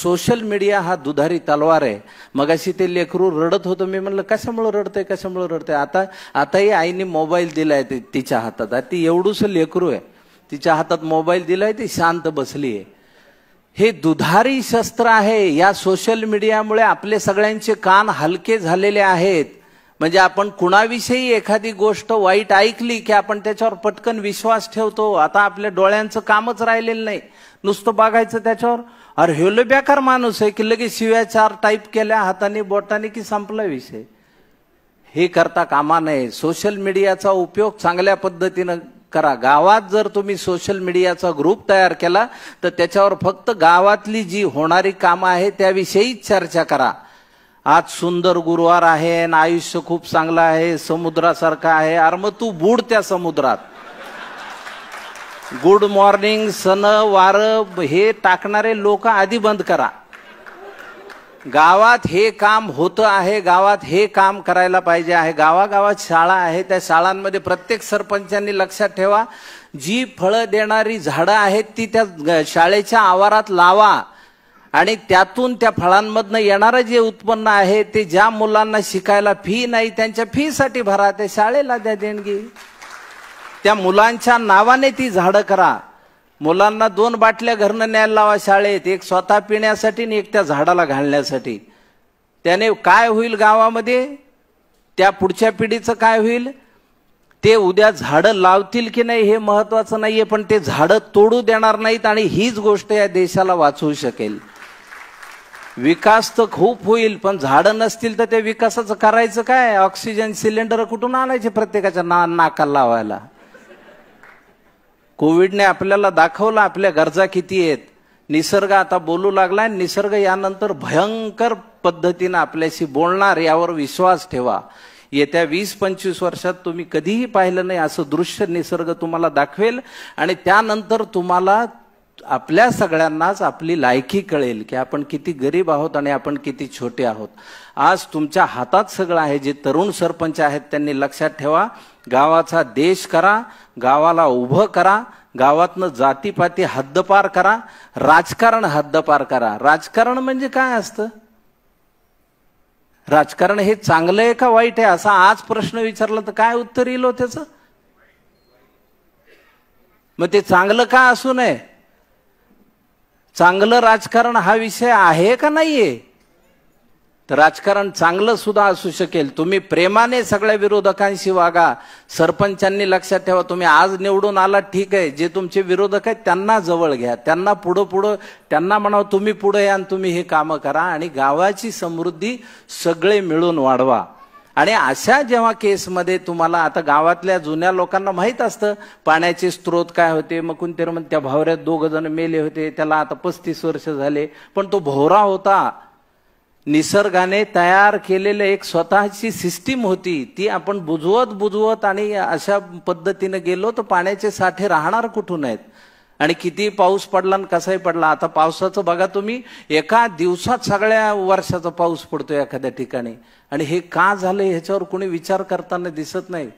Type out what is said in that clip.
Social media हा दुधारी तलवार आहे. मगाशी ते लेकरू रडत होतं, मी म्हणलं कशामुळे रडतंय. आताही आईने मोबाईल दिलाय तिच्या हातात. ती एवढूस लेकरू आहे, तिच्या हातात मोबाईल दिलाय, ती शांत बसली आहे. हे दुधारी शस्त्र आहे. या सोशल मीडियामुळे आपले सगळ्यांचे कान हलके झालेले आहेत. म्हणजे आपण कुणाविषयी एखादी गोष्ट वाईट ऐकली की आपण त्याच्यावर पटकन विश्वास ठेवतो. आता आपल्या डोळ्यांचं कामच राहिलेलं नाही, नुसतं बघायचं त्याच्यावर. अरे हे बेकार माणूस आहे की लगेच शिव्या 4 टाईप केल्या हाताने बोटाने की संपला विषय. हे करता कामा नये. सोशल मीडियाचा उपयोग चांगल्या पद्धतीनं करा. गावात जर तुम्ही सोशल मीडियाचा ग्रुप तयार केला तर त्याच्यावर फक्त गावातली जी होणारी कामं आहे त्याविषयीच चर्चा करा. आज सुंदर गुरुवार आहे आणि आयुष्य खूप चांगलं आहे, समुद्रासारखं आहे. अरे मग तू बुड त्या समुद्रात. गुड मॉर्निंग, सन वार हे टाकणारे लोक आधी बंद करा. गावात हे काम होतं आहे, गावात हे काम करायला पाहिजे आहे. गावागावात शाळा आहे, त्या शाळांमध्ये प्रत्येक सरपंचांनी लक्षात ठेवा, जी फळं देणारी झाडं आहेत ती त्या शाळेच्या आवारात लावा आणि त्यातून त्या फळांमधनं येणारं जे उत्पन्न आहे ते ज्या मुलांना शिकायला फी नाही त्यांच्या फीसाठी भरा, त्या शाळेला द्या देणगी. त्या मुलांच्या नावाने ती झाडं करा. मुलांना 2 बाटल्या घरनं न्यायला लावा शाळेत, एक स्वतः पिण्यासाठी आणि एक त्या झाडाला घालण्यासाठी. त्याने काय होईल गावामध्ये, त्या पुढच्या पिढीचं काय होईल, ते उद्या झाडं लावतील की नाही हे महत्वाचं नाहीये, पण ते झाडं तोडू देणार नाहीत आणि हीच गोष्ट या देशाला वाचवू शकेल. विकास तर खूप होईल, पण झाडं नसतील तर त्या विकासाचं करायचं काय. ऑक्सिजन सिलेंडर कुठून आणायचे प्रत्येकाच्या नाकाला लावायला. कोविडने आपल्याला दाखवलं आपल्या गरजा किती आहेत. निसर्ग आता बोलू लागलाय, निसर्ग यानंतर भयंकर पद्धतीने आपल्याशी बोलणार, यावर विश्वास ठेवा. येत्या 20-25 वर्षात तुम्ही कधीही पाहिलं नाही असं दृश्य निसर्ग तुम्हाला दाखवेल आणि त्यानंतर तुम्हाला आपल्या सगळ्यांनाच आपली लायकी कळेल की आपण किती गरीब आहोत आणि आपण किती छोटे आहोत. आज तुमच्या हातात सगळं आहे. जे तरुण सरपंच आहेत त्यांनी लक्षात ठेवा, गावाचा देश करा, गावाला उभं करा, गावातनं जातीपाती हद्दपार करा, राजकारण हद्दपार करा. राजकारण म्हणजे काय असतं, राजकारण हे चांगलं आहे का वाईट आहे असा आज प्रश्न विचारला तर काय उत्तर येईल हो त्याचं. मग ते चांगलं का असू नये, चांगलं राजकारण हा विषय आहे का नाहीये. तर राजकारण चांगलं सुद्धा असू शकेल. तुम्ही प्रेमाने सगळ्या विरोधकांशी वागा. सरपंचांनी लक्षात ठेवा, तुम्ही आज निवडून आलात ठीक आहे, जे तुमचे विरोधक आहेत त्यांना जवळ घ्या, त्यांना पुढं त्यांना म्हणावं तुम्ही पुढे या आणि तुम्ही हे कामं करा आणि गावाची समृद्धी सगळे मिळून वाढवा. आणि अशा जेव्हा केसमध्ये तुम्हाला आता गावातल्या जुन्या लोकांना माहित असतं पाण्याचे स्रोत काय होते. मग कोणतरी म्हणते त्या भावऱ्यात 2 जण मेले होते, त्याला आता 35 वर्ष झाले, पण तो भोवरा होता. निसर्गाने तयार केलेलं एक स्वतःची सिस्टीम होती, ती आपण बुजवत आणि अशा पद्धतीने गेलो तर पाण्याचे साठे राहणार कुठून आहेत. आणि किती पाऊस पडला आणि कसाही पडला. आता पावसाचं बघा तुम्ही, एका दिवसात सगळ्या वर्षाचा पाऊस पडतो एखाद्या ठिकाणी. आणि हे का झालं ह्याच्यावर कोणी विचार करताना दिसत नाही.